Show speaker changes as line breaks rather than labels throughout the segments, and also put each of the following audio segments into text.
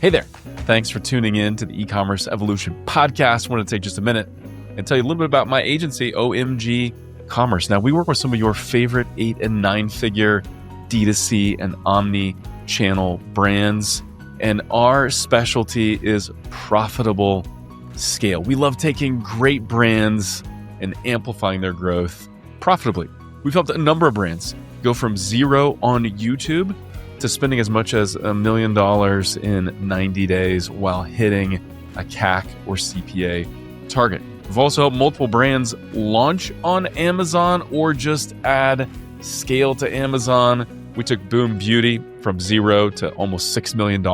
Hey there. Thanks for tuning in to the E-commerce Evolution podcast. I want to take just a minute and tell you a little bit about my agency, OMG Commerce. Now, we work with some of your favorite 8 and 9-figure D2C and omni-channel brands, and our specialty is profitable scale. We love taking great brands and amplifying their growth profitably. We've helped a number of brands go from zero on YouTube to spending as much as $1 million in 90 days while hitting a CAC or CPA target. We've also helped multiple brands launch on Amazon or just add scale to Amazon. We took Boom Beauty from zero to almost $6 million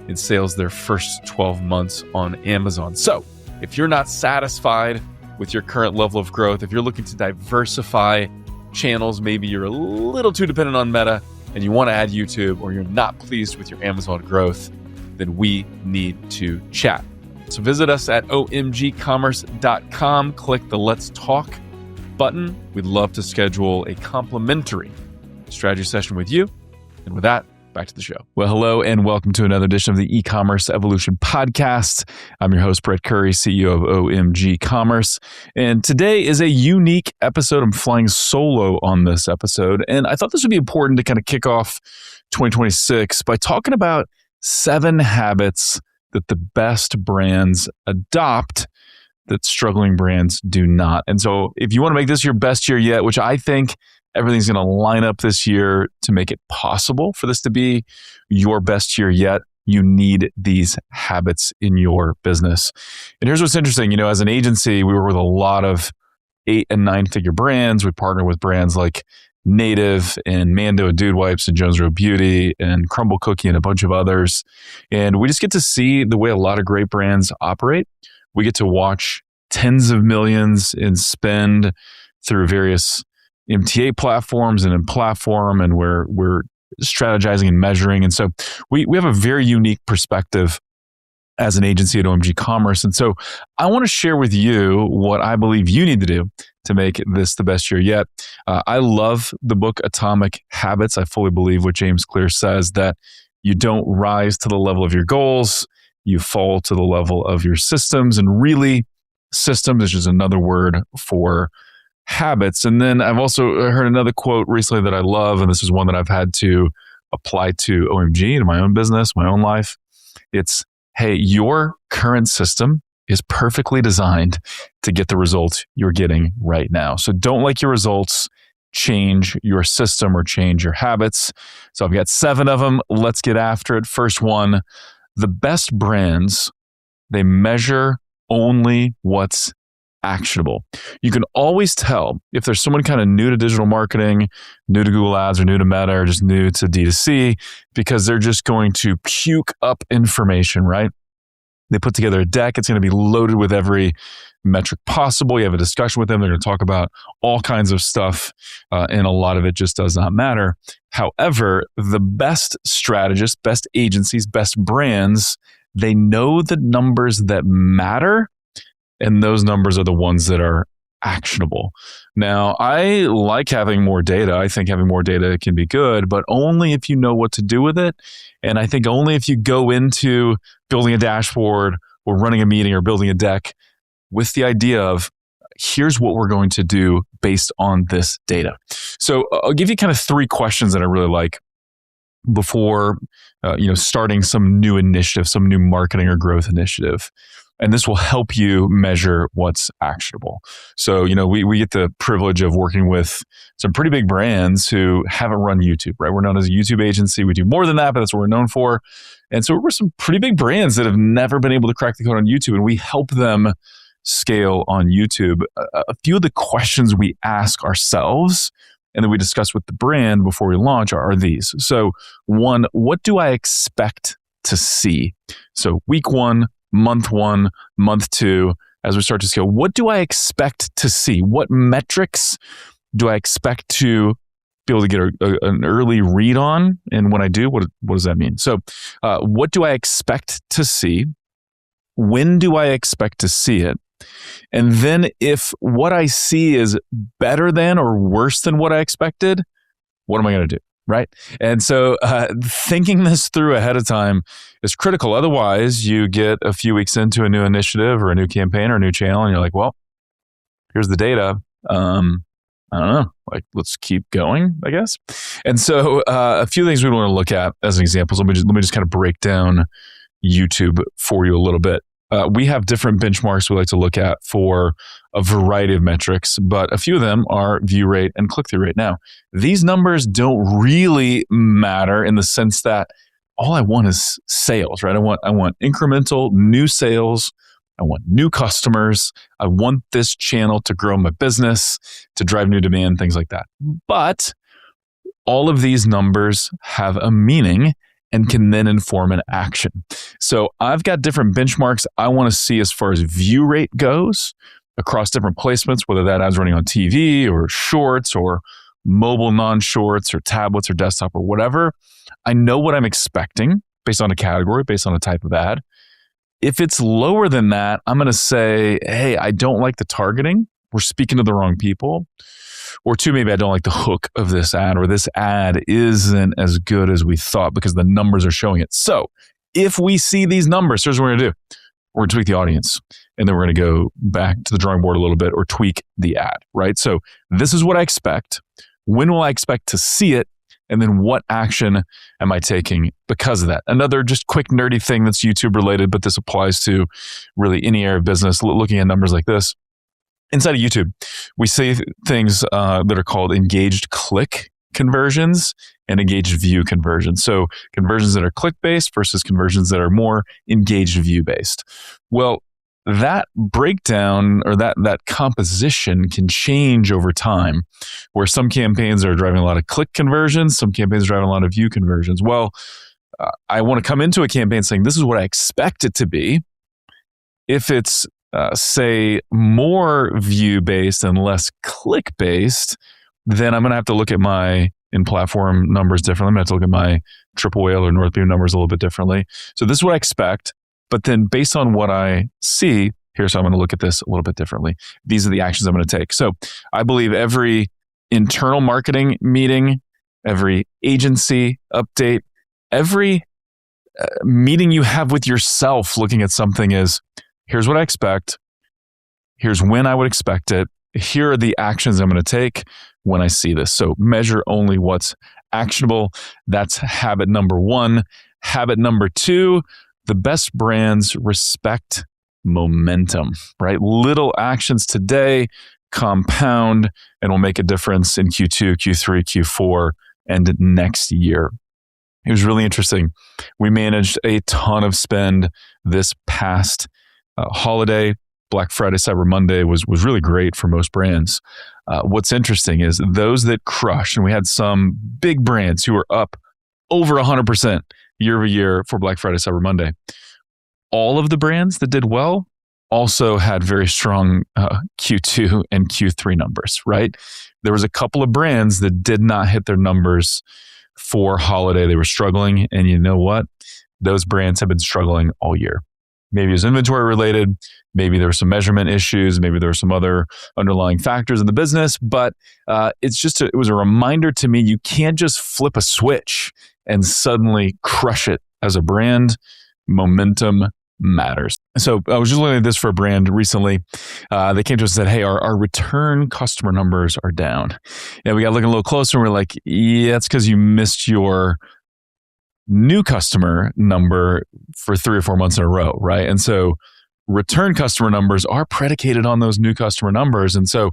in sales their first 12 months on Amazon. So if you're not satisfied with your current level of growth, if you're looking to diversify channels, maybe you're a little too dependent on Meta and you want to add YouTube, or you're not pleased with your Amazon growth, then we need to chat. So visit us at omgcommerce.com, click the Let's Talk button. We'd love to schedule a complimentary strategy session with you. And with that, back to the show. Well, hello and welcome to another edition of the E-commerce Evolution podcast. I'm your host, Brett Curry, CEO of OMG Commerce. And today is a unique episode. I'm flying solo on this episode. And I thought this would be important to kind of kick off 2026 by talking about 7 habits that the best brands adopt that struggling brands do not. And so if you want to make this your best year yet, which I think everything's going to line up this year to make it possible for this to be your best year yet, you need these habits in your business. And here's what's interesting. As an agency, we work with a lot of 8 and 9-figure brands. We partner with brands like Native and Mando and Dude Wipes and Jones Road Beauty and Crumble Cookie and a bunch of others. And we just get to see the way a lot of great brands operate. We get to watch tens of millions in spend through various MTA platforms and in platform, and we're strategizing and measuring. And so we have a very unique perspective as an agency at OMG Commerce. And so I want to share with you what I believe you need to do to make this the best year yet. I love the book Atomic Habits. I fully believe what James Clear says, that you don't rise to the level of your goals, you fall to the level of your systems. And really, systems is just another word for habits. And then I've also heard another quote recently that I love, and this is one that I've had to apply to OMG in my own business, my own life. It's, hey, your current system is perfectly designed to get the results you're getting right now. So don't like your results, change your system or change your habits. So I've got 7 of them. Let's get after it. First one, the best brands, they measure only what's actionable. You can always tell if there's someone kind of new to digital marketing, new to Google Ads, or new to Meta, or just new to D2C, because they're just going to puke up information, right? They put together a deck. It's going to be loaded with every metric possible. You have a discussion with them. They're going to talk about all kinds of stuff, and a lot of it just does not matter. However, the best strategists, best agencies, best brands, they know the numbers that matter, and those numbers are the ones that are actionable. Now, I like having more data. I think having more data can be good, but only if you know what to do with it. And I think only if you go into building a dashboard or running a meeting or building a deck with the idea of, here's what we're going to do based on this data. So I'll give you kind of 3 questions that I really like before starting some new initiative, some new marketing or growth initiative. And this will help you measure what's actionable. So, we get the privilege of working with some pretty big brands who haven't run YouTube, right? We're known as a YouTube agency. We do more than that, but that's what we're known for. And so we're some pretty big brands that have never been able to crack the code on YouTube, and we help them scale on YouTube. A few of the questions we ask ourselves and then we discuss with the brand before we launch are these. So 1, what do I expect to see? So week 1, month 2, as we start to scale, what do I expect to see? What metrics do I expect to be able to get an early read on? And when I do, what does that mean? So what do I expect to see? When do I expect to see it? And then if what I see is better than or worse than what I expected, what am I going to do? right? And so thinking this through ahead of time is critical. Otherwise, you get a few weeks into a new initiative or a new campaign or a new channel, and you're like, well, here's the data. I don't know, like, let's keep going, I guess. And so a few things we want to look at as an example. So let me just kind of break down YouTube for you a little bit. We have different benchmarks we like to look at for a variety of metrics, but a few of them are view rate and click-through rate. Now, these numbers don't really matter in the sense that all I want is sales, right? I want incremental new sales. I want new customers. I want this channel to grow my business, to drive new demand, things like that. But all of these numbers have a meaning and can then inform an action. So I've got different benchmarks I want to see as far as view rate goes across different placements, whether that ad's running on TV or shorts or mobile non-shorts or tablets or desktop or whatever. I know what I'm expecting based on a category, based on a type of ad. If it's lower than that, I'm going to say, hey, I don't like the targeting. We're speaking to the wrong people. Or two, maybe I don't like the hook of this ad, or this ad isn't as good as we thought because the numbers are showing it. So if we see these numbers, here's what we're going to do. We're going to tweak the audience, and then we're going to go back to the drawing board a little bit or tweak the ad, right? So this is what I expect. When will I expect to see it? And then what action am I taking because of that? Another just quick nerdy thing that's YouTube related, but this applies to really any area of business, looking at numbers like this. Inside of YouTube, we see things that are called engaged click conversions and engaged view conversions. So conversions that are click-based versus conversions that are more engaged view-based. Well, that breakdown or that composition can change over time, where some campaigns are driving a lot of click conversions, some campaigns are driving a lot of view conversions. Well, I want to come into a campaign saying, this is what I expect it to be. If it's, say, more view-based and less click-based, then I'm going to have to look at my in-platform numbers differently. I'm going to have to look at my Triple Whale or North Beam numbers a little bit differently. So this is what I expect. But then based on what I see, here's how I'm going to look at this a little bit differently. These are the actions I'm going to take. So I believe every internal marketing meeting, every agency update, every meeting you have with yourself looking at something is, here's what I expect. Here's when I would expect it. Here are the actions I'm going to take when I see this. So measure only what's actionable. That's habit number one. Habit number two, the best brands respect momentum, right? Little actions today compound and will make a difference in Q2, Q3, Q4, and next year. It was really interesting. We managed a ton of spend this past holiday. Black Friday, Cyber Monday was really great for most brands. What's interesting is those that crushed, and we had some big brands who were up over 100% year over year for Black Friday, Cyber Monday. All of the brands that did well also had very strong Q2 and Q3 numbers, right? There was a couple of brands that did not hit their numbers for holiday. They were struggling. And you know what? Those brands have been struggling all year. Maybe it was inventory related. Maybe there were some measurement issues. Maybe there were some other underlying factors in the business. But it was a reminder to me, you can't just flip a switch and suddenly crush it as a brand. Momentum matters. So I was just looking at this for a brand recently. They came to us and said, hey, our return customer numbers are down. And we got looking a little closer and we're like, yeah, it's because you missed your new customer number for 3 or 4 months in a row, right? And so return customer numbers are predicated on those new customer numbers. And so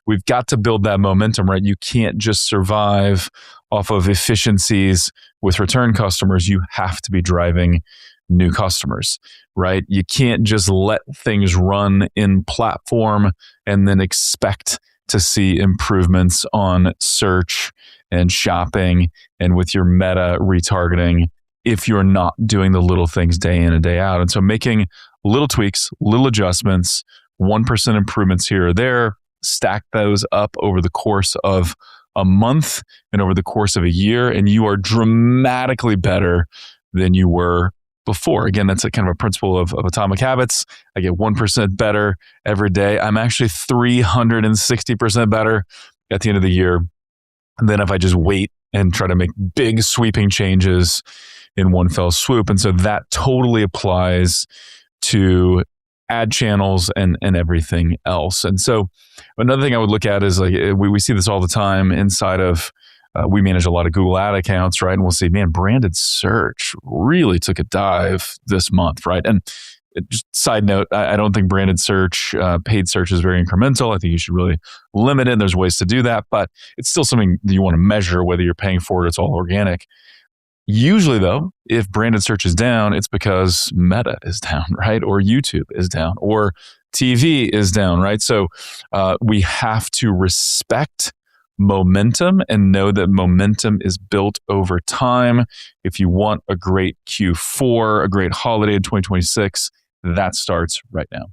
we've got to build that momentum, right? You can't just survive off of efficiencies with return customers. You have to be driving new customers, right? You can't just let things run in platform and then expect to see improvements on search and shopping and with your meta retargeting if you're not doing the little things day in and day out. And so making little tweaks, little adjustments, 1% improvements here or there, stack those up over the course of a month and over the course of a year, and you are dramatically better than you were before. Again, that's a kind of a principle of atomic habits. I get 1% better every day. I'm actually 360% better at the end of the year than if I just wait and try to make big sweeping changes in one fell swoop. And so that totally applies to ad channels and everything else. And so another thing I would look at is like we see this all the time inside of we manage a lot of Google ad accounts, right? And we'll see, man, branded search really took a dive this month, right? And just side note, I don't think branded search, paid search is very incremental. I think you should really limit it. There's ways to do that, but it's still something that you want to measure, whether you're paying for it, it's all organic. Usually though, if branded search is down, it's because Meta is down, right? Or YouTube is down, or TV is down, right? So we have to respect momentum and know that momentum is built over time. If you want a great Q4, a great holiday in 2026, that starts right now.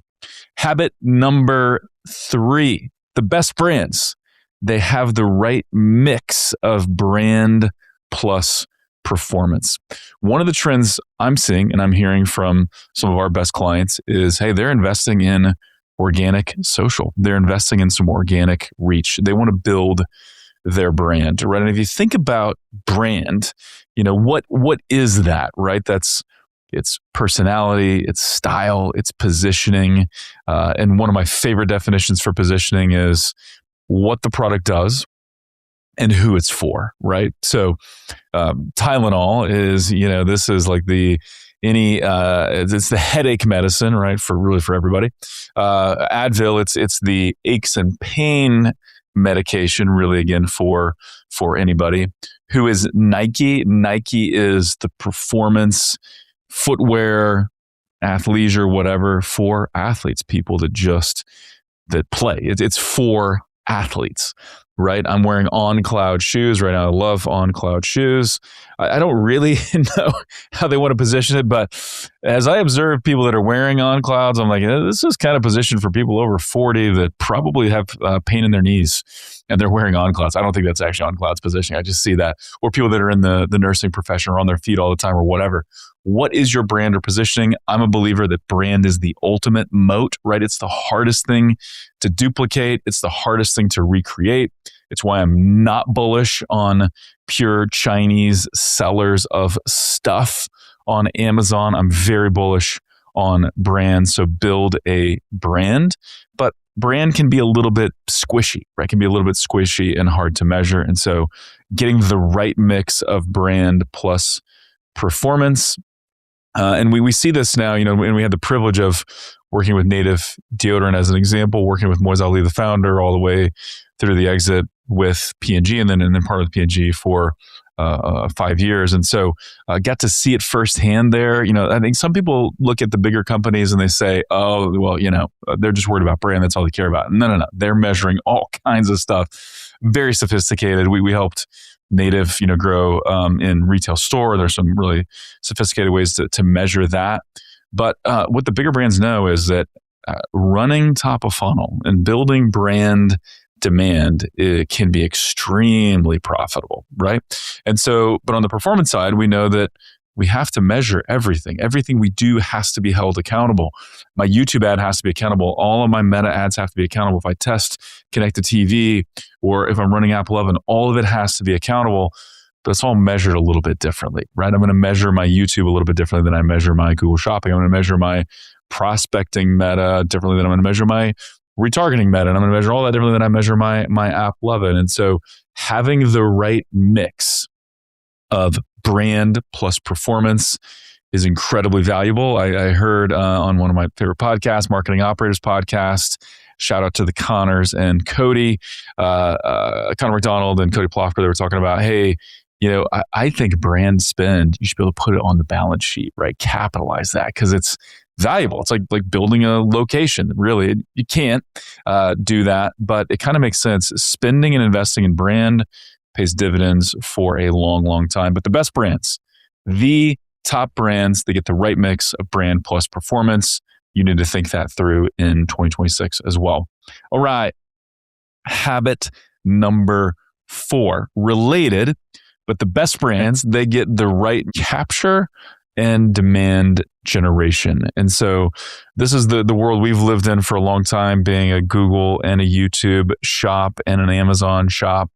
Habit number 3, the best brands, they have the right mix of brand plus performance. One of the trends I'm seeing and I'm hearing from some of our best clients is, hey, they're investing in organic social. They're investing in some organic reach. They want to build their brand, right? And if you think about brand, what is that, right? It's personality, it's style, it's positioning. And one of my favorite definitions for positioning is what the product does and who it's for, right? So Tylenol is, this is like it's the headache medicine, right? For everybody. Advil, it's the aches and pain medication, really, again, for anybody. Who is Nike? Nike is the performance footwear, athleisure, whatever, for athletes, people that play. It's for athletes, right? I'm wearing On Cloud shoes right now. I love On Cloud shoes. I don't really know how they want to position it, but as I observe people that are wearing On Clouds, I'm like, this is kind of positioned for people over 40 that probably have pain in their knees and they're wearing On Clouds. I don't think that's actually On Cloud's positioning. I just see that. Or people that are in the nursing profession or on their feet all the time or whatever. What is your brand or positioning? I'm a believer that brand is the ultimate moat, right? It's the hardest thing to duplicate. It's the hardest thing to recreate. It's why I'm not bullish on pure Chinese sellers of stuff on Amazon. I'm very bullish on brands. So build a brand, but brand can be a little bit squishy, right? Can be a little bit squishy and hard to measure. And so getting the right mix of brand plus performance. And we see this now, and we had the privilege of working with Native Deodorant as an example, working with Moise Ali, the founder, all the way through the exit with P&G and then part with P&G for 5 years. And so got to see it firsthand there. I think some people look at the bigger companies and they say, oh, well, they're just worried about brand. That's all they care about. No. They're measuring all kinds of stuff. Very sophisticated. We helped Native, grow in retail store. There's some really sophisticated ways to measure that. But what the bigger brands know is that running top of funnel and building brand demand, it can be extremely profitable, right? And so, but on the performance side, we know that we have to measure everything. Everything we do has to be held accountable. My YouTube ad has to be accountable. All of my Meta ads have to be accountable. If I test connected TV or if I'm running App 11, all of it has to be accountable, but it's all measured a little bit differently, right? I'm going to measure my YouTube a little bit differently than I measure my Google Shopping. I'm going to measure my prospecting Meta differently than I'm going to measure my retargeting Meta. And I'm going to measure all that differently than I measure my App 11. And so having the right mix of brand plus performance is incredibly valuable. I heard on one of my favorite podcasts, Marketing Operators podcast, shout out to the Connors and Cody, Connor McDonald and Cody Plofker. They were talking about, hey, I think brand spend, you should be able to put it on the balance sheet, right? Capitalize that because it's valuable. It's like building a location. Really, you can't do that, but it kind of makes sense. Spending and investing in brand pays dividends for a long, long time. But the best brands, the top brands, they get the right mix of brand plus performance. You need to think that through in 2026 as well. All right. Habit number 4, related, but the best brands, they get the right capture and demand generation. And so this is the world we've lived in for a long time, being a Google and a YouTube shop and an Amazon shop,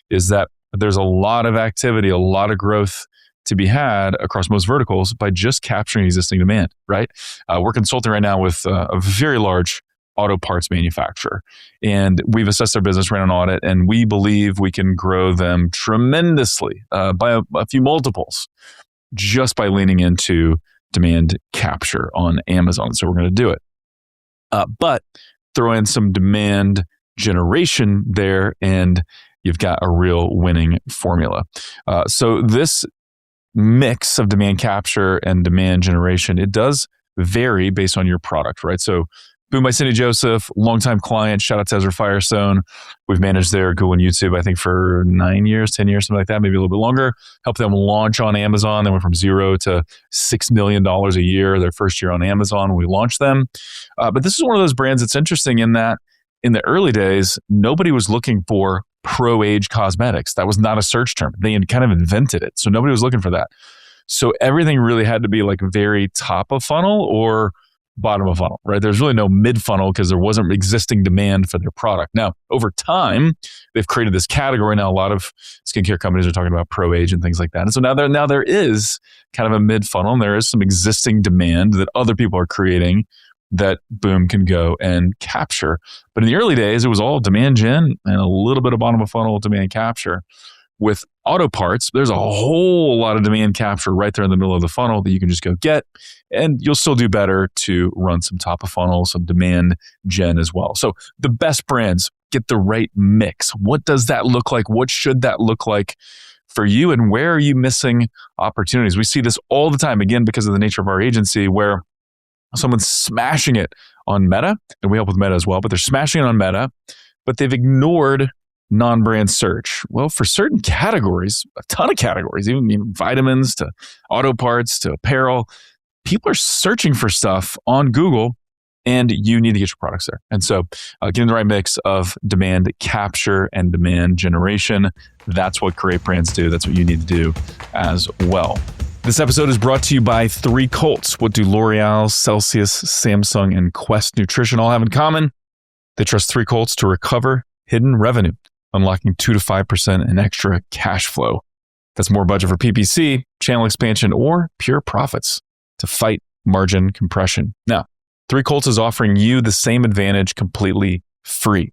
is that but there's a lot of activity, a lot of growth to be had across most verticals by just capturing existing demand, right? We're consulting right now with a very large auto parts manufacturer, and we've assessed their business, ran an audit, and we believe we can grow them tremendously by a few multiples just by leaning into demand capture on Amazon. So we're going to do it. But throw in some demand generation there, and you've got a real winning formula. So this mix of demand capture and demand generation, it does vary based on your product, right? So Boom by Cindy Joseph, longtime client. Shout out to Ezra Firestone. We've managed their Google and YouTube, I think, for 9 years, 10 years, something like that, maybe a little bit longer. Helped them launch on Amazon. They went from $0 to $6 million a year their first year on Amazon when we launched them. But this is one of those brands that's interesting in that in the early days, nobody was looking for pro-age cosmetics. That was not a search term. They had kind of invented it. So nobody was looking for that. So everything really had to be like very top of funnel or bottom of funnel, right? There's really no mid funnel because there wasn't existing demand for their product. Now, over time, they've created this category. Now, a lot of skincare companies are talking about pro age and things like that. And so now there is kind of a mid funnel, and there is some existing demand that other people are creating that Boom can go and capture. But in the early days, it was all demand gen and a little bit of bottom of funnel demand capture. With auto parts, there's a whole lot of demand capture right there in the middle of the funnel that you can just go get, and you'll still do better to run some top of funnel, some demand gen as well. So the best brands get the right mix. What does that look like? What should that look like for you? And where are you missing opportunities? We see this all the time, again, because of the nature of our agency, where someone's smashing it on Meta, and we help with Meta as well, but they're smashing it on Meta, but they've ignored non-brand search. Well, for certain categories, a ton of categories, even vitamins to auto parts to apparel, people are searching for stuff on Google, and you need to get your products there. And so getting the right mix of demand capture and demand generation, that's what great brands do. That's what you need to do as well. This episode is brought to you by Threecolts. What do L'Oreal, Celsius, Samsung, and Quest Nutrition all have in common? They trust Threecolts to recover hidden revenue, unlocking 2 to 5% in extra cash flow. That's more budget for PPC, channel expansion, or pure profits to fight margin compression. Now, Threecolts is offering you the same advantage completely free.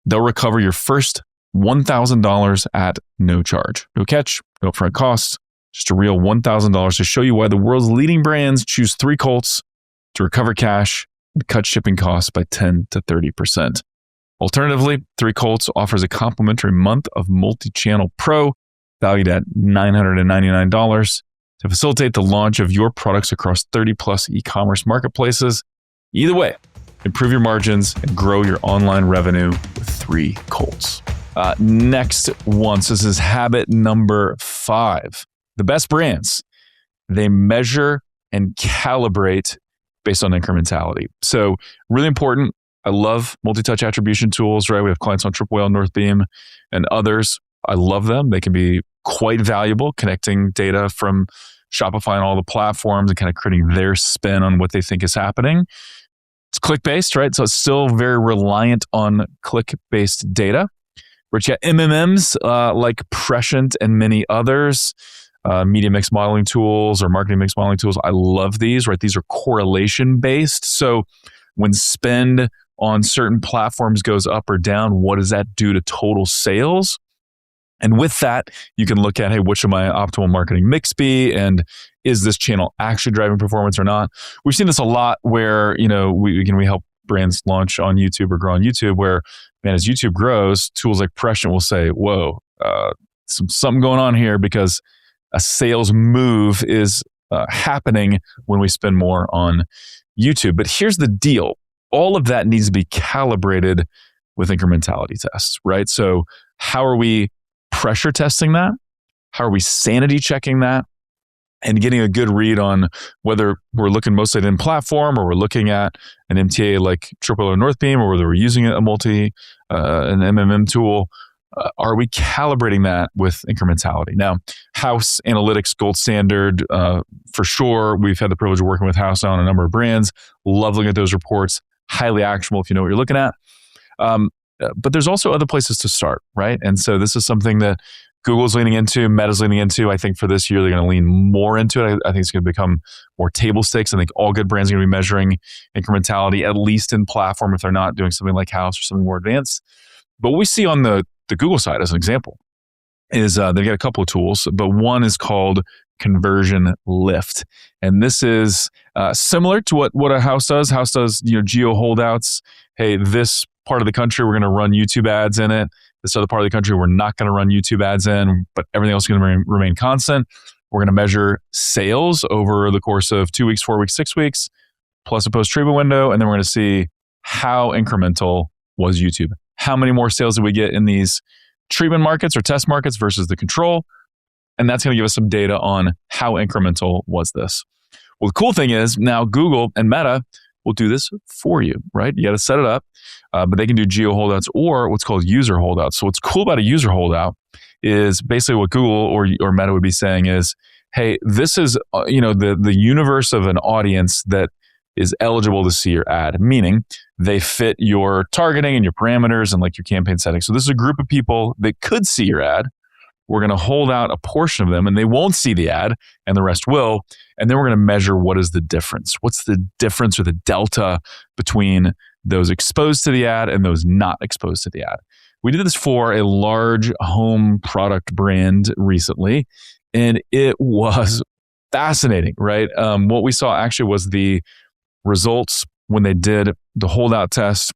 They'll recover your first $1,000 at no charge. No catch, no upfront costs, just a real $1,000 to show you why the world's leading brands choose Threecolts to recover cash and cut shipping costs by 10 to 30%. Alternatively, Threecolts offers a complimentary month of multi-channel pro valued at $999 to facilitate the launch of your products across 30 plus e-commerce marketplaces. Either way, improve your margins and grow your online revenue with Threecolts. Next one, so this is habit number 5. The best brands, they measure and calibrate based on incrementality. So really important. I love multi-touch attribution tools, right? We have clients on Triple Whale, Northbeam, and others. I love them. They can be quite valuable, connecting data from Shopify and all the platforms and kind of creating their spin on what they think is happening. It's click-based, right? So it's still very reliant on click-based data. But you got MMMs like Prescient and many others, media mix modeling tools or marketing mix modeling tools. I love these, right? These are correlation-based. So when spend on certain platforms goes up or down, what does that do to total sales? And with that, you can look at, hey, what should my optimal marketing mix be? And is this channel actually driving performance or not? We've seen this a lot where, we help brands launch on YouTube or grow on YouTube where, man, as YouTube grows, tools like Prescient will say, whoa, something going on here because a sales move is happening when we spend more on YouTube. But here's the deal. All of that needs to be calibrated with incrementality tests, right? So how are we pressure testing that? How are we sanity checking that? And getting a good read on whether we're looking mostly at in-platform or we're looking at an MTA like Triple or Northbeam, or whether we're using an MMM tool. Are we calibrating that with incrementality? Now, House Analytics Gold Standard, for sure. We've had the privilege of working with House on a number of brands. Love looking at those reports. Highly actionable if you know what you're looking at. But there's also other places to start, right? And so this is something that Google's leaning into, Meta's leaning into. I think for this year, they're going to lean more into it. I think it's going to become more table stakes. I think all good brands are going to be measuring incrementality, at least in platform, if they're not doing something like House or something more advanced. But what we see on the Google side, as an example, is they've got a couple of tools, but one is called Conversion Lift. And this is similar to what a House does. House does, geo holdouts. Hey, this part of the country, we're going to run YouTube ads in it. This other part of the country, we're not going to run YouTube ads in, but everything else is going to remain constant. We're going to measure sales over the course of 2 weeks, 4 weeks, 6 weeks, plus a post-treatment window. And then we're going to see how incremental was YouTube. How many more sales did we get in these treatment markets or test markets versus the control? And that's going to give us some data on how incremental was this. Well, the cool thing is now Google and Meta will do this for you, right? You got to set it up, but they can do geo holdouts or what's called user holdouts. So what's cool about a user holdout is basically what Google or Meta would be saying is, hey, this is the universe of an audience that is eligible to see your ad, meaning they fit your targeting and your parameters and like your campaign settings. So this is a group of people that could see your ad. We're going to hold out a portion of them and they won't see the ad and the rest will. And then we're going to measure what is the difference. What's the difference or the delta between those exposed to the ad and those not exposed to the ad. We did this for a large home product brand recently, and it was fascinating, right? What we saw actually was the results when they did the holdout test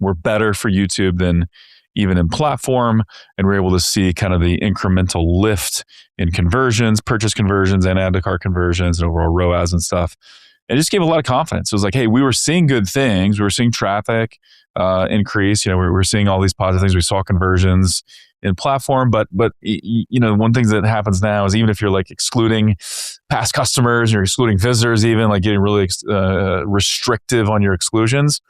were better for YouTube than even in platform, and we're able to see kind of the incremental lift in conversions, purchase conversions, and add to cart conversions, and overall ROAS and stuff. And it just gave a lot of confidence. It was like, hey, we were seeing good things. We were seeing traffic increase. We were seeing all these positive things. We saw conversions in platform, but one thing that happens now is even if you're like excluding past customers, you're excluding visitors, even like getting really restrictive on your exclusions,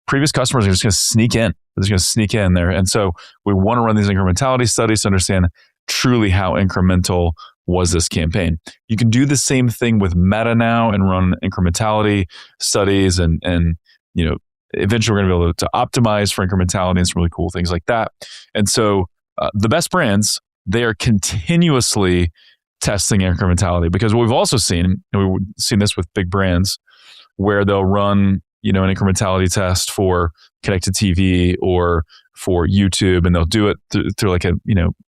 previous customers are just going to sneak in. They're just going to sneak in there. And so we want to run these incrementality studies to understand truly how incremental was this campaign. You can do the same thing with Meta now and run incrementality studies and eventually we're going to be able to optimize for incrementality and some really cool things like that. And so the best brands, they are continuously testing incrementality, because what we've also seen, and we've seen this with big brands, where they'll run an incrementality test for connected TV or for YouTube, and they'll do it through like a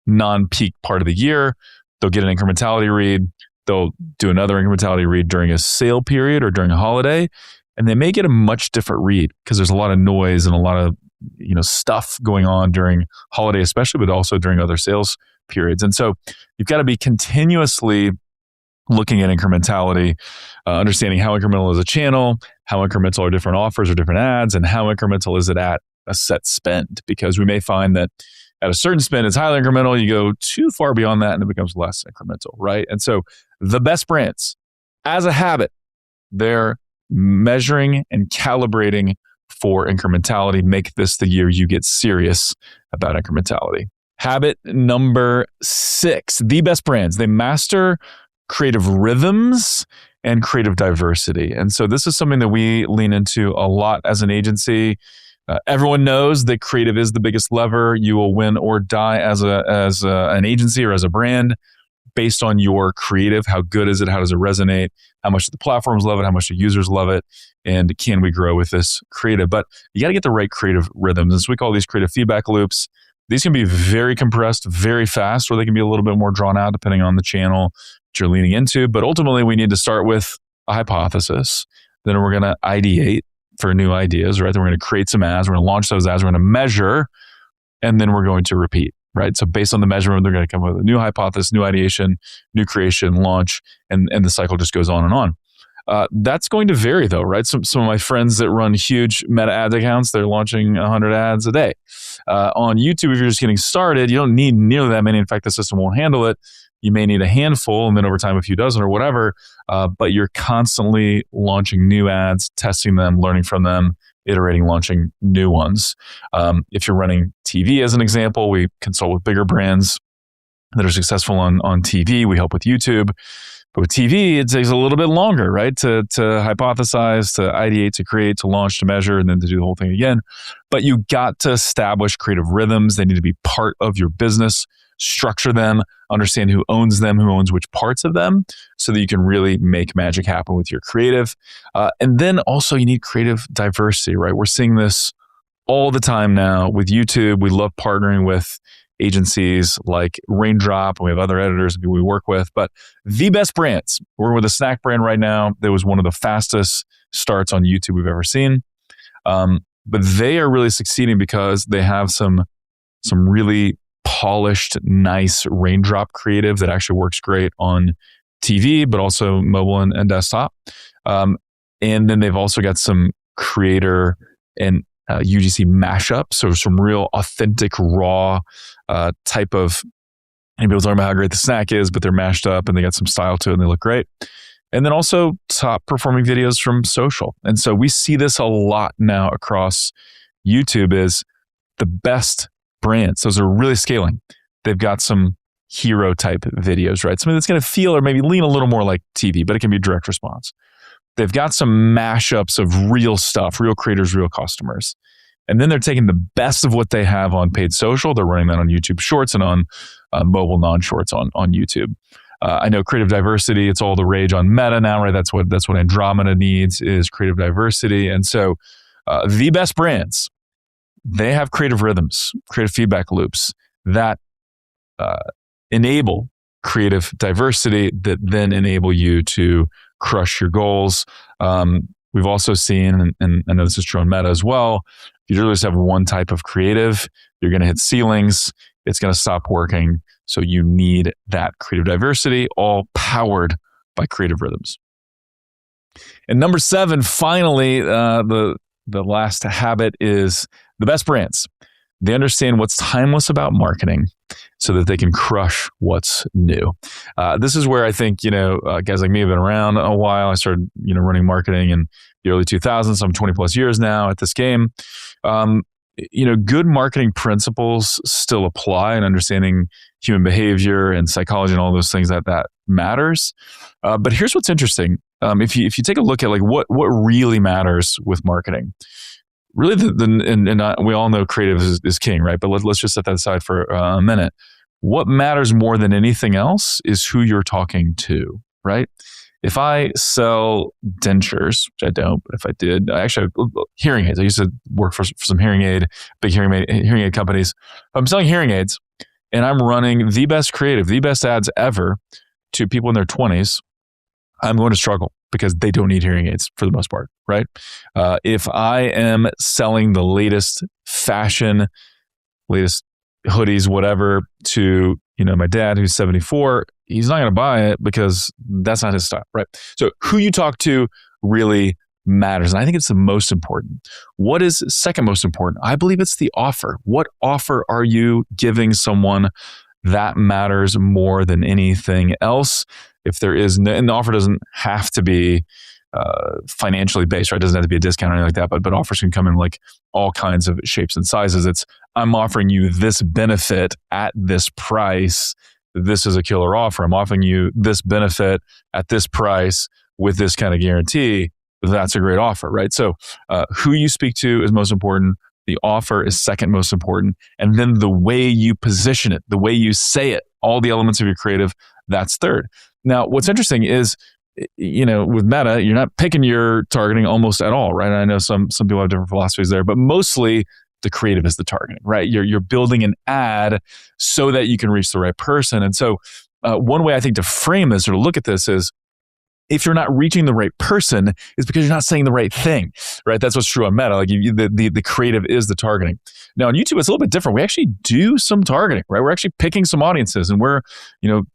non-peak part of the year. They'll get an incrementality read. They'll do another incrementality read during a sale period or during a holiday, and they may get a much different read because there's a lot of noise and a lot of stuff going on during holiday, especially, but also during other sales periods. And so you've got to be continuously looking at incrementality, understanding how incremental is a channel, how incremental are different offers or different ads, and how incremental is it at a set spend. Because we may find that at a certain spend, it's highly incremental. You go too far beyond that and it becomes less incremental, right? And so the best brands, as a habit, they're measuring and calibrating for incrementality. Make this the year you get serious about incrementality. Habit number 6, the best brands, they master creative rhythms and creative diversity. And so this is something that we lean into a lot as an agency. Everyone knows that creative is the biggest lever. You will win or die as an agency or as a brand based on your creative. How good is it? How does it resonate? How much do the platforms love it? How much do users love it? And can we grow with this creative? But you got to get the right creative rhythms. And so we call these creative feedback loops. These can be very compressed, very fast, or they can be a little bit more drawn out depending on the channel that you're leaning into. But ultimately, we need to start with a hypothesis. Then we're going to ideate for new ideas, right? Then we're going to create some ads. We're going to launch those ads. We're going to measure, and then we're going to repeat, right? So based on the measurement, they're going to come up with a new hypothesis, new ideation, new creation, launch, and the cycle just goes on and on. That's going to vary though, right? Some of my friends that run huge Meta ads accounts, they're launching 100 ads a day. On YouTube, if you're just getting started, you don't need nearly that many. In fact, the system won't handle it. You may need a handful, and then over time, a few dozen or whatever, but you're constantly launching new ads, testing them, learning from them, iterating, launching new ones. If you're running TV as an example, we consult with bigger brands that are successful on TV. We help with YouTube. But with TV, it takes a little bit longer, right? To hypothesize, to ideate, to create, to launch, to measure, and then to do the whole thing again. But you got to establish creative rhythms. They need to be part of your business, structure them, understand who owns them, who owns which parts of them, so that you can really make magic happen with your creative. And then also you need creative diversity, right? We're seeing this all the time now with YouTube. We love partnering with agencies like Raindrop, and we have other editors that we work with. But the best brands, we're with a snack brand right now that was one of the fastest starts on YouTube we've ever seen. But they are really succeeding because they have some really polished, nice Raindrop creative that actually works great on TV, but also mobile and desktop. And then they've also got some creator and UGC mashup, so some real authentic, raw type of, and people talking about how great the snack is, but they're mashed up and they got some style to it and they look great. And then also top performing videos from social. And so we see this a lot now across YouTube is the best brands. Those are really scaling. They've got some hero type videos, right? Something that's going to feel or maybe lean a little more like TV, but it can be direct response. They've got some mashups of real stuff, real creators, real customers. And then they're taking the best of what they have on paid social. They're running that on YouTube Shorts and on mobile non-shorts on YouTube. I know creative diversity, it's all the rage on Meta now, right? That's what Andromeda needs is creative diversity. And so the best brands, they have creative rhythms, creative feedback loops that enable creative diversity that then enable you to crush your goals. We've also seen, and I know this is true on Meta as well, if you really just have one type of creative, you're going to hit ceilings. It's going to stop working. So you need that creative diversity, all powered by creative rhythms. And number 7, finally, the last habit is the best brands. They understand what's timeless about marketing so that they can crush what's new. This is where I think, guys like me have been around a while. I started, running marketing in the early 2000s. I'm 20 plus years now at this game. Good marketing principles still apply, and understanding human behavior and psychology and all those things that matters. But here's what's interesting. If you take a look at like what really matters with marketing, really we all know creative is king, right? But let's just set that aside for a minute. What matters more than anything else is who you're talking to, right? If I sell dentures, which I don't, but if I did, I actually have hearing aids. I used to work for some big hearing aid companies. If I'm selling hearing aids and I'm running the best creative, the best ads ever to people in their 20s, I'm going to struggle because they don't need hearing aids for the most part, right? If I am selling the latest fashion, latest hoodies, whatever, to my dad who's 74, he's not going to buy it because that's not his style, right? So who you talk to really matters. And I think it's the most important. What is second most important? I believe it's the offer. What offer are you giving someone? That matters more than anything else. If there is no, and the offer doesn't have to be financially based, right? It doesn't have to be a discount or anything like that, but offers can come in like all kinds of shapes and sizes. It's, I'm offering you this benefit at this price. This is a killer offer. I'm offering you this benefit at this price with this kind of guarantee. That's a great offer, right? So who you speak to is most important. The offer is second most important. And then the way you position it, the way you say it, all the elements of your creative, that's third. Now, what's interesting is, with Meta, you're not picking your targeting almost at all, right? I know some people have different philosophies there, but mostly the creative is the targeting, right? You're building an ad so that you can reach the right person. And so one way I think to frame this or to look at this is, if you're not reaching the right person, it's because you're not saying the right thing, right? That's what's true on Meta. Like the creative is the targeting. Now on YouTube, it's a little bit different. We actually do some targeting, right? We're actually picking some audiences, and we're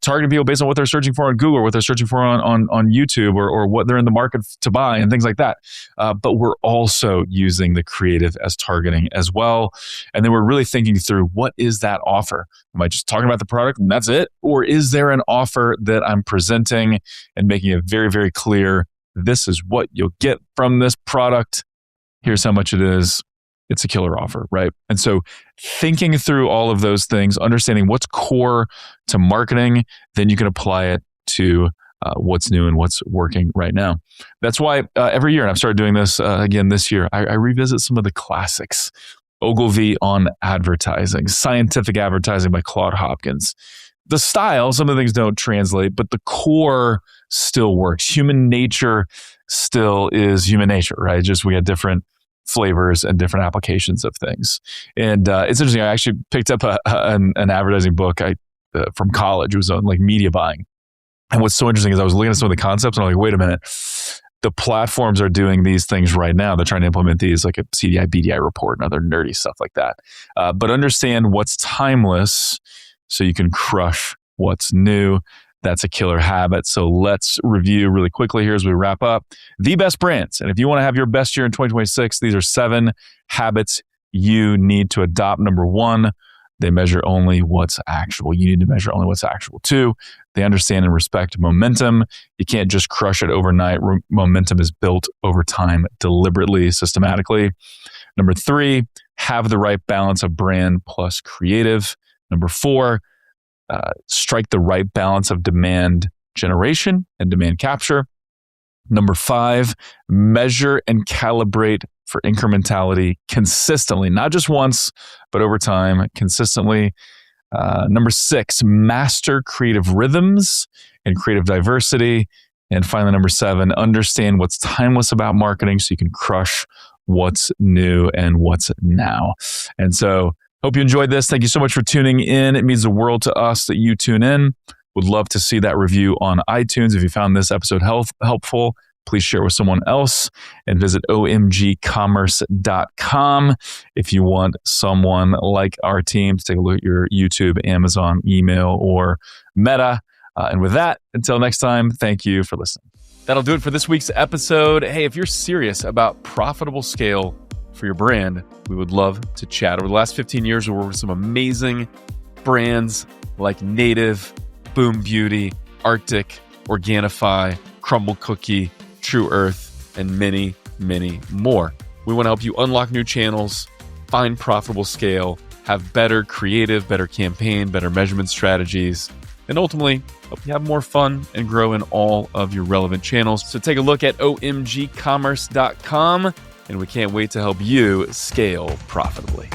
targeting people based on what they're searching for on Google, or what they're searching for on YouTube, or what they're in the market to buy and things like that. But we're also using the creative as targeting as well. And then we're really thinking through, what is that offer? Am I just talking about the product and that's it? Or is there an offer that I'm presenting and making it very, very clear, this is what you'll get from this product. Here's how much it is. It's a killer offer, right? And so thinking through all of those things, understanding what's core to marketing, then you can apply it to what's new and what's working right now. That's why every year, and I've started doing this again this year, I revisit some of the classics. Ogilvy on advertising, scientific advertising by Claude Hopkins. The style, some of the things don't translate, but the core still works. Human nature still is human nature, right? Just we have different flavors and different applications of things. And it's interesting. I actually picked up an advertising book from college. It was on like media buying. And what's so interesting is I was looking at some of the concepts and I'm like, wait a minute. The platforms are doing these things right now. They're trying to implement these like a CDI, BDI report and other nerdy stuff like that. But understand what's timeless so you can crush what's new. That's a killer habit. So let's review really quickly here as we wrap up. The best brands. And if you want to have your best year in 2026, these are 7 habits you need to adopt. Number 1, they measure only what's actual. You need to measure only what's actual. 2, they understand and respect momentum. You can't just crush it overnight. Momentum is built over time, deliberately, systematically. Number 3, have the right balance of brand plus creative. Number 4, strike the right balance of demand generation and demand capture. Number 5, measure and calibrate for incrementality consistently, not just once, but over time, consistently. Number 6, master creative rhythms and creative diversity. And finally, number 7, understand what's timeless about marketing so you can crush what's new and what's now. And so, hope you enjoyed this. Thank you so much for tuning in. It means the world to us that you tune in. Would love to see that review on iTunes. If you found this episode helpful, please share it with someone else and visit omgcommerce.com if you want someone like our team to take a look at your YouTube, Amazon, email, or Meta. And with that, until next time, thank you for listening. That'll do it for this week's episode. Hey, if you're serious about profitable scale for your brand, we would love to chat. Over the last 15 years, we worked with some amazing brands like Native, Boom Beauty, Arctic, Organifi, Crumble Cookie, True Earth, and many, many more. We want to help you unlock new channels, find profitable scale, have better creative, better campaign, better measurement strategies, and ultimately help you have more fun and grow in all of your relevant channels. So take a look at omgcommerce.com, and we can't wait to help you scale profitably.